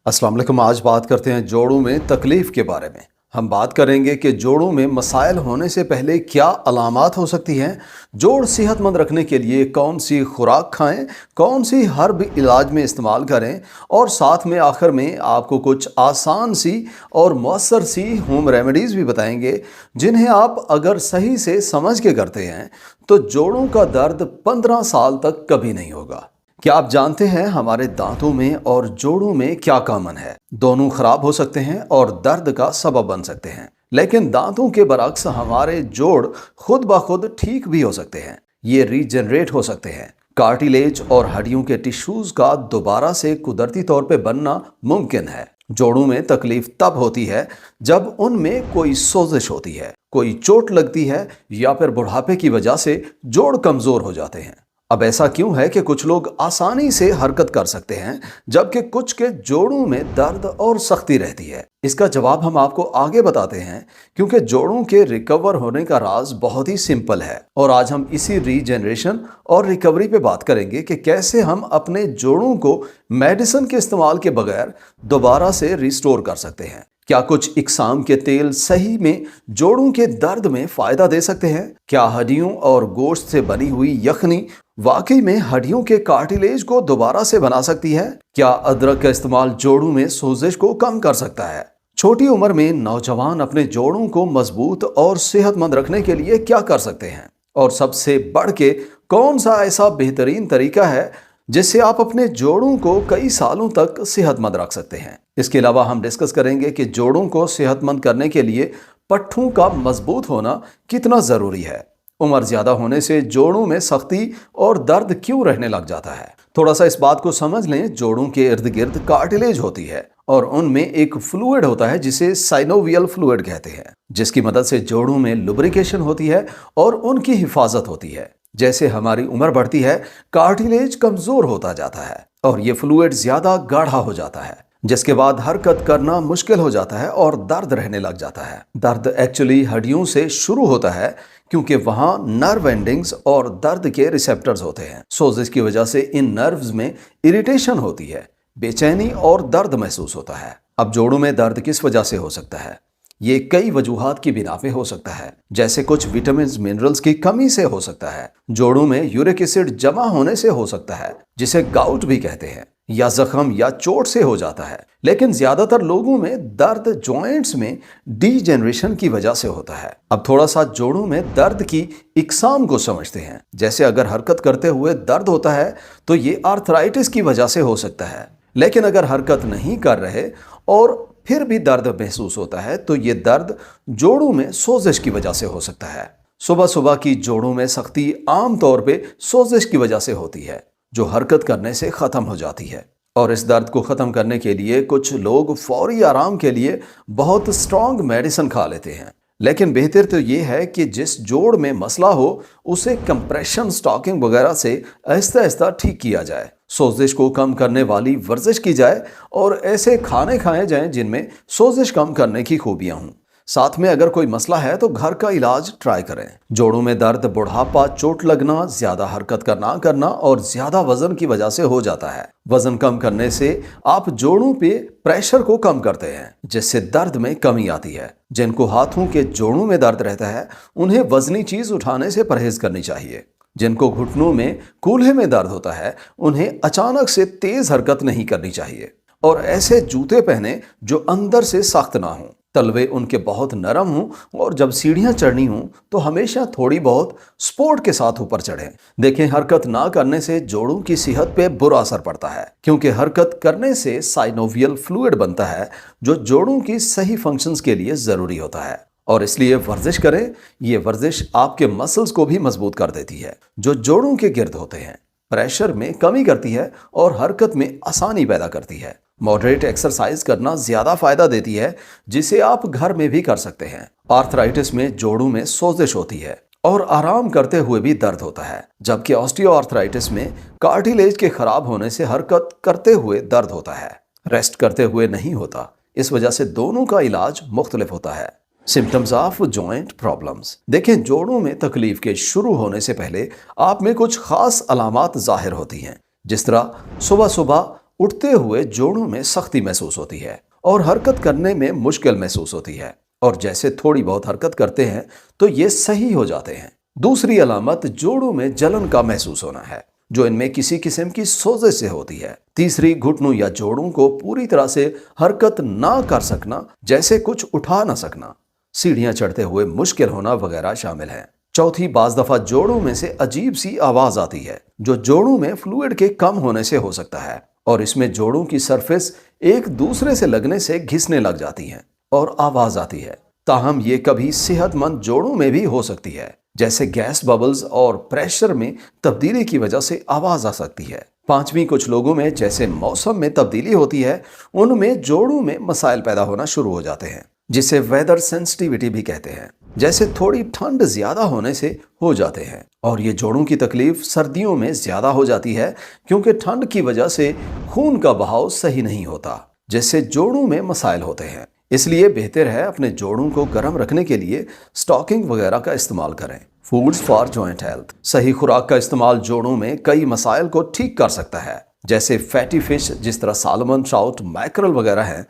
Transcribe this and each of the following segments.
अस्सलाम वालेकुम। आज बात करते हैं जोड़ों में तकलीफ़ के बारे में। हम बात करेंगे कि जोड़ों में मसाइल होने से पहले क्या अलामात हो सकती हैं, जोड़ सेहतमंद रखने के लिए कौन सी खुराक खाएं, कौन सी हर्ब इलाज में इस्तेमाल करें, और साथ में आखिर में आपको कुछ आसान सी और मौसर सी होम रेमेडीज़ भी बताएंगे जिन्हें आप अगर सही से समझ के करते हैं तो जोड़ों का दर्द 15 साल तक कभी नहीं होगा। क्या आप जानते हैं हमारे दांतों में और जोड़ों में क्या कॉमन है? दोनों खराब हो सकते हैं और दर्द का सबब बन सकते हैं, लेकिन दांतों के बरक्स हमारे जोड़ खुद ब खुद ठीक भी हो सकते हैं। ये रीजनरेट हो सकते हैं। कार्टिलेज और हड्डियों के टिश्यूज का दोबारा से कुदरती तौर पे बनना मुमकिन है। जोड़ों में तकलीफ तब होती है जब उनमें कोई सोजिश होती है, कोई चोट लगती है या फिर बुढ़ापे की वजह से जोड़ कमजोर हो जाते हैं। अब ऐसा क्यों है कि कुछ लोग आसानी से हरकत कर सकते हैं जबकि कुछ के जोड़ों में दर्द और सख्ती रहती है? इसका जवाब हम आपको आगे बताते हैं, क्योंकि जोड़ों के रिकवर होने का राज बहुत ही सिंपल है। और आज हम इसी रीजनरेशन और रिकवरी पे बात करेंगे कि कैसे हम अपने जोड़ों को मेडिसिन के इस्तेमाल के बगैर दोबारा से रिस्टोर कर सकते हैं। क्या कुछ इकसाम के तेल सही में जोड़ों के दर्द में फायदा दे सकते हैं? क्या हड्डियों और गोश्त से बनी हुई यखनी वाकई में हड्डियों के कार्टिलेज को दोबारा से बना सकती है? क्या अदरक का इस्तेमाल जोड़ों में सोजिश को कम कर सकता है? छोटी उम्र में नौजवान अपने जोड़ों को मजबूत और सेहतमंद रखने के लिए क्या कर सकते हैं? और सबसे बढ़ के कौन सा ऐसा बेहतरीन तरीका है जिससे आप अपने जोड़ों को कई सालों तक सेहतमंद रख सकते हैं? इसके अलावा हम डिस्कस करेंगे कि जोड़ों को सेहतमंद करने के लिए पट्ठों का मजबूत होना कितना ज़रूरी है। उम्र ज़्यादा होने से जोड़ों में सख्ती और दर्द क्यों रहने लग जाता है? थोड़ा सा इस बात को समझ लें। जोड़ों के इर्द गिर्द कार्टिलेज होती है और उनमें एक फ्लूइड होता है जिसे साइनोवियल फ्लूइड कहते हैं, जिसकी मदद से जोड़ों में लुब्रिकेशन होती है और उनकी हिफाजत होती है। जैसे हमारी उम्र बढ़ती है, कार्टिलेज कमजोर होता जाता है और ये फ्लूइड ज्यादा गाढ़ा हो जाता है, जिसके बाद हरकत करना मुश्किल हो जाता है और दर्द रहने लग जाता है। दर्द एक्चुअली हड्डियों से शुरू होता है क्योंकि वहां नर्व एंडिंग्स और दर्द के रिसेप्टर्स होते हैं। सोजिश की वजह से इन नर्व्स में इरिटेशन होती है, बेचैनी और दर्द महसूस होता है। अब जोड़ों में दर्द किस वजह से हो सकता है? ये कई वजूहात की बिना पे हो सकता है, जैसे कुछ विटामिन मिनरल्स की कमी से हो सकता है, जोड़ों में यूरिक एसिड जमा होने से हो सकता है जिसे गाउट भी कहते हैं, या जख्म या चोट से हो जाता है। लेकिन ज्यादातर लोगों में दर्द जॉइंट्स में डीजेनरेशन की वजह से होता है। अब थोड़ा सा जोड़ों में दर्द की इकसाम को समझते हैं। जैसे अगर हरकत करते हुए दर्द होता है तो ये आर्थराइटिस की वजह से हो सकता है, लेकिन अगर हरकत नहीं कर रहे और फिर भी दर्द महसूस होता है तो ये दर्द जोड़ों में सोजिश की वजह से हो सकता है। सुबह सुबह की जोड़ों में सख्ती आमतौर पे सोजिश की वजह से होती है, जो हरकत करने से खत्म हो जाती है। और इस दर्द को खत्म करने के लिए कुछ लोग फौरी आराम के लिए बहुत स्ट्रॉन्ग मेडिसिन खा लेते हैं, लेकिन बेहतर तो ये है कि जिस जोड़ में मसला हो उसे कंप्रेशन स्टॉकिंग वगैरह से आहिस्ता आहिस्ता ठीक किया जाए। सोजिश को कम करने वाली वर्जिश की जाए और ऐसे खाने खाए जाएं जिनमें सोजिश कम करने की खूबियां हों। साथ में अगर कोई मसला है तो घर का इलाज ट्राई करें। जोड़ों में दर्द बुढ़ापा, चोट लगना, ज्यादा हरकत करना करना और ज्यादा वजन की वजह से हो जाता है। वजन कम करने से आप जोड़ों पे प्रेशर को कम करते हैं, जिससे दर्द में कमी आती है। जिनको हाथों के जोड़ों में दर्द रहता है उन्हें वजनी चीज उठाने से परहेज करनी चाहिए। जिनको घुटनों में कूल्हे में दर्द होता है उन्हें अचानक से तेज हरकत नहीं करनी चाहिए। और ऐसे जूते पहने जो अंदर से सख्त ना हों, तलवे उनके बहुत नरम हों, और जब सीढ़ियां चढ़नी हों तो हमेशा थोड़ी बहुत स्पोर्ट के साथ ऊपर चढ़ें। देखें, हरकत ना करने से जोड़ों की सेहत पे बुरा असर पड़ता है, क्योंकि हरकत करने से साइनोवियल फ्लूइड बनता है जो जोड़ों की सही फंक्शंस के लिए जरूरी होता है। और इसलिए वर्जिश करें। ये वर्जिश आपके मसल्स को भी मजबूत कर देती है जो जोड़ों के गिर्द होते हैं, प्रेशर में कमी करती है और हरकत में आसानी पैदा करती है। मॉडरेट एक्सरसाइज करना ज्यादा फायदा देती है, जिसे आप घर में भी कर सकते हैं। आर्थराइटिस में जोड़ों में सोजिश होती है और आराम करते हुए भी दर्द होता है, जबकि ऑस्टियोआर्थराइटिस में कार्टिलेज के खराब होने से हरकत करते हुए दर्द होता है, रेस्ट करते हुए नहीं होता। इस वजह से दोनों का इलाज मुख्तलिफ होता है। Symptoms of joint problems. देखें, जोड़ों में तकलीफ के शुरू होने से पहले आप में कुछ खास अलामात जाहिर होती हैं, जिस तरह सुबह सुबह उठते हुए जोड़ों में सख्ती महसूस होती है और हरकत करने में मुश्किल महसूस होती है, और जैसे थोड़ी बहुत हरकत करते हैं तो ये सही हो जाते हैं। दूसरी अलामत जोड़ों में जलन का महसूस होना है, जो इनमें किसी किस्म की सोजिश से होती है। तीसरी, घुटनों या जोड़ों को पूरी तरह से हरकत ना कर सकना, जैसे कुछ उठा ना सकना, सीढ़ियां चढ़ते हुए मुश्किल होना वगैरह शामिल है। चौथी, बाज दफा जोड़ों में से अजीब सी आवाज आती है, जो जोड़ों में फ्लूइड के कम होने से हो सकता है, और इसमें जोड़ों की सरफेस एक दूसरे से लगने से घिसने लग जाती है और आवाज आती है। ताहम ये कभी सेहतमंद जोड़ों में भी हो सकती है, जैसे गैस बबल्स और प्रेशर में तब्दीली की वजह से आवाज आ सकती है। पांचवी, कुछ लोगों में जैसे मौसम में तब्दीली होती है, उनमें जोड़ों में मसाइल पैदा होना शुरू हो जाते हैं, जिसे वेदर सेंसिटिविटी भी कहते हैं। जैसे थोड़ी ठंड ज्यादा होने से हो जाते हैं, और ये जोड़ों की तकलीफ सर्दियों में ज्यादा हो जाती है, क्योंकि ठंड की वजह से खून का बहाव सही नहीं होता, जिससे जोड़ों में मसाइल होते हैं। इसलिए बेहतर है अपने जोड़ों को गर्म रखने के लिए स्टॉकिंग वगैरह का इस्तेमाल करें। Foods for joint health. सही खुराक का इस्तेमाल जोड़ों में कई मसाइल को ठीक कर सकता है, जैसे फैटी फिश जिस तरह सालमन, ट्राउट, मैकरल वगैरह हैं।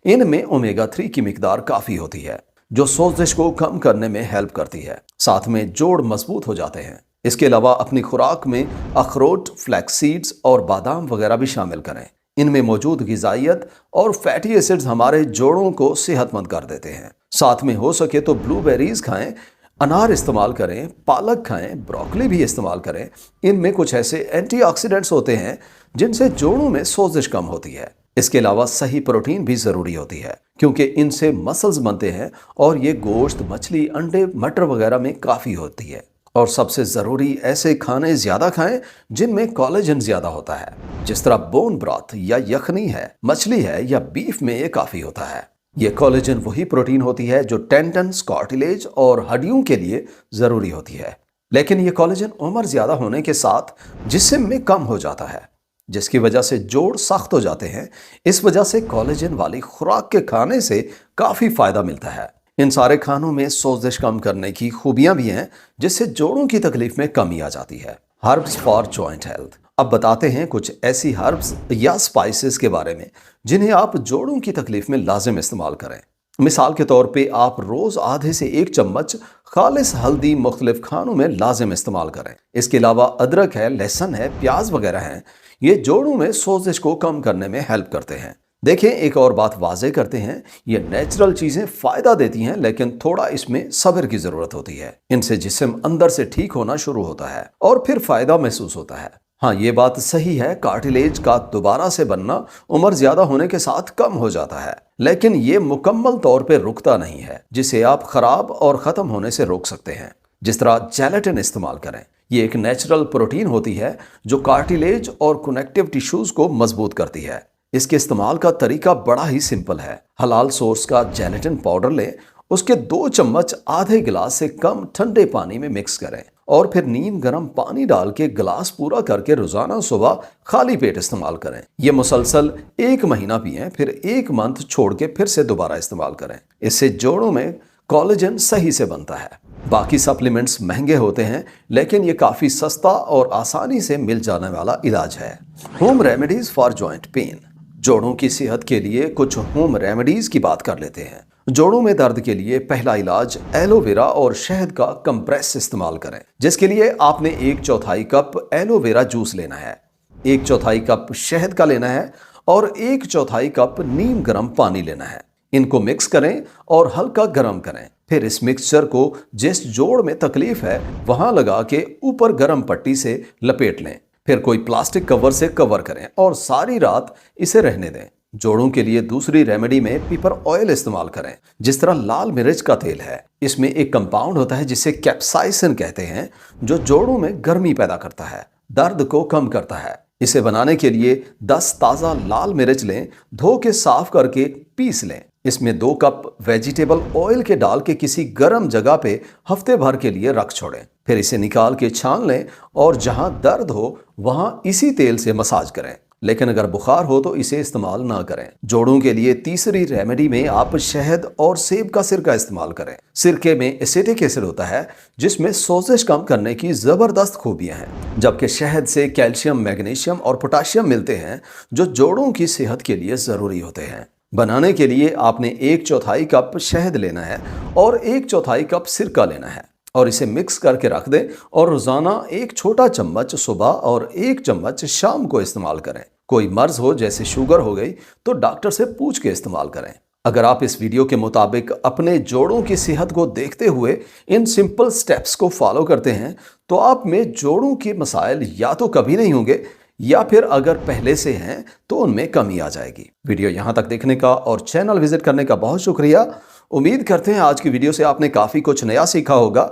इनमें ओमेगा 3 की मिकदार काफी होती है, जो सोजिश को कम करने में हेल्प करती है। साथ में जोड़ मजबूत हो जाते हैं। इसके अलावा अपनी खुराक में अखरोट, फ्लैक्स सीड्स और बादाम वगैरह भी शामिल करें। इनमें मौजूद गिजाइत और फैटी एसिड्स हमारे जोड़ों को सेहतमंद कर देते हैं। साथ में हो सके तो ब्लूबेरीज खाएं, अनार इस्तेमाल करें, पालक खाएं, ब्रोकली भी इस्तेमाल करें। इनमें कुछ ऐसे एंटीऑक्सीडेंट्स होते हैं जिनसे जोड़ों में सोजिश कम होती है। इसके अलावा सही प्रोटीन भी जरूरी होती है, क्योंकि इनसे मसल्स बनते हैं, और ये गोश्त, मछली, अंडे, मटर वगैरह में काफी होती है। और सबसे जरूरी, ऐसे खाने ज्यादा खाएं जिनमें कोलेजन ज्यादा होता है, जिस तरह बोन ब्रॉथ या यखनी है, मछली है या बीफ में ये काफी होता है। ये कोलेजन वही प्रोटीन होती है जो टेंडन्स, कार्टिलेज और हड्डियों के लिए जरूरी होती है। लेकिन ये कोलेजन उम्र ज्यादा होने के साथ जिस्म में कम हो जाता है, जिसकी वजह से जोड़ सख्त हो जाते हैं। इस वजह से कोलेजन वाली खुराक के खाने से काफी फायदा मिलता है। इन सारे खानों में सोजिश कम करने की खूबियां भी हैं, जिससे जोड़ों की तकलीफ में कमी आ जाती है। Herbs for joint health. अब बताते हैं कुछ ऐसी हर्ब्स या स्पाइसेस के बारे में जिन्हें आप जोड़ों की तकलीफ में लाजिम इस्तेमाल करें। मिसाल के तौर पे आप रोज आधे से 1 चम्मच खालिस हल्दी मुख्तलिफ खानों में लाजिम इस्तेमाल करें। इसके अलावा अदरक है, लहसुन है, प्याज वगैरह हैं। ये जोड़ों में सोजिश को कम करने में हेल्प करते हैं। देखें, एक और बात वाज़ेह करते हैं, ये नेचुरल चीजें फायदा देती हैं, लेकिन थोड़ा इसमें सब्र की जरूरत होती है। इनसे जिस्म अंदर से ठीक होना शुरू होता है और फिर फायदा महसूस होता है। हाँ, ये बात सही है, कार्टिलेज का दोबारा से बनना उम्र ज्यादा होने के साथ कम हो जाता है, लेकिन ये मुकम्मल तौर पे रुकता नहीं है, जिसे आप खराब और खत्म होने से रोक सकते हैं। जिस तरह जेलेटिन इस्तेमाल करें। ये एक नेचुरल प्रोटीन होती है जो कार्टिलेज और कनेक्टिव टिश्यूज को मजबूत करती है। इसके इस्तेमाल का तरीका बड़ा ही सिंपल है। हलाल सोर्स का जेलेटिन पाउडर लें, उसके 2 चम्मच आधे गिलास से कम ठंडे पानी में मिक्स करें और फिर नीम गर्म पानी डाल के गिलास पूरा करके रोजाना सुबह खाली पेट इस्तेमाल करें। ये मुसलसल 1 महीना पिएं, फिर 1 मंथ छोड़ के फिर से दोबारा इस्तेमाल करें। इससे जोड़ों में कोलेजन सही से बनता है। बाकी सप्लीमेंट्स महंगे होते हैं, लेकिन ये काफी सस्ता और आसानी से मिल जाने वाला इलाज है। Home remedies for joint pain. जोड़ों की सेहत के लिए कुछ होम रेमेडीज की बात कर लेते हैं। जोड़ों में दर्द के लिए पहला इलाज एलोवेरा और शहद का कंप्रेस इस्तेमाल करें, जिसके लिए आपने 1/4 कप एलोवेरा जूस लेना है, 1/4 कप शहद का लेना है और 1/4 कप नीम गर्म पानी लेना है। इनको मिक्स करें और हल्का गर्म करें। फिर इस मिक्सचर को जिस जोड़ में तकलीफ है वहां लगा के ऊपर गर्म पट्टी से लपेट लें। फिर कोई प्लास्टिक कवर से कवर करें और सारी रात इसे रहने दें। जोड़ों के लिए दूसरी रेमेडी में पीपर ऑयल इस्तेमाल करें। जिस तरह लाल मिर्च का तेल है, इसमें एक कंपाउंड होता है जिसे कैप्साइसिन कहते हैं, जो जोड़ों में गर्मी पैदा करता है, दर्द को कम करता है। इसे बनाने के लिए 10 ताज़ा लाल मिर्च लें, धो के साफ करके पीस लें। इसमें 2 कप वेजिटेबल ऑयल के डाल के किसी गर्म जगह पे हफ्ते भर के लिए रख छोड़ें। फिर इसे निकाल के छान लें और जहां दर्द हो वहां इसी तेल से मसाज करें। लेकिन अगर बुखार हो तो इसे इस्तेमाल ना करें। जोड़ों के लिए तीसरी रेमेडी में आप शहद और सेब का सिरका इस्तेमाल करें। सिरके में एसिटिक एसिड होता है जिसमें सोजिश कम करने की जबरदस्त खूबियां हैं, जबकि शहद से कैल्शियम, मैग्नीशियम और पोटाशियम मिलते हैं जो जोड़ों की सेहत के लिए जरूरी होते हैं। बनाने के लिए आपने 1/4 कप शहद लेना है और 1/4 कप सिरका लेना है और इसे मिक्स करके रख दें और रोजाना 1 छोटा चम्मच सुबह और 1 चम्मच शाम को इस्तेमाल करें। कोई मर्ज हो जैसे शुगर हो गई तो डॉक्टर से पूछ के इस्तेमाल करें। अगर आप इस वीडियो के मुताबिक अपने जोड़ों की सेहत को देखते हुए इन सिंपल स्टेप्स को फॉलो करते हैं तो आप में जोड़ों के मसाइल या तो कभी नहीं होंगे या फिर अगर पहले से हैं तो उनमें कमी आ जाएगी। वीडियो यहाँ तक देखने का और चैनल विजिट करने का बहुत शुक्रिया। उम्मीद करते हैं आज की वीडियो से आपने काफ़ी कुछ नया सीखा होगा।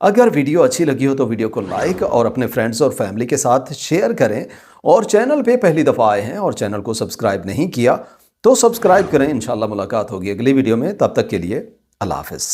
अगर वीडियो अच्छी लगी हो तो वीडियो को लाइक और अपने फ्रेंड्स और फैमिली के साथ शेयर करें और चैनल पे पहली दफ़ा आए हैं और चैनल को सब्सक्राइब नहीं किया तो सब्सक्राइब करें। इंशाल्लाह मुलाकात होगी अगली वीडियो में। तब तक के लिए अल्लाह हाफ़िज़।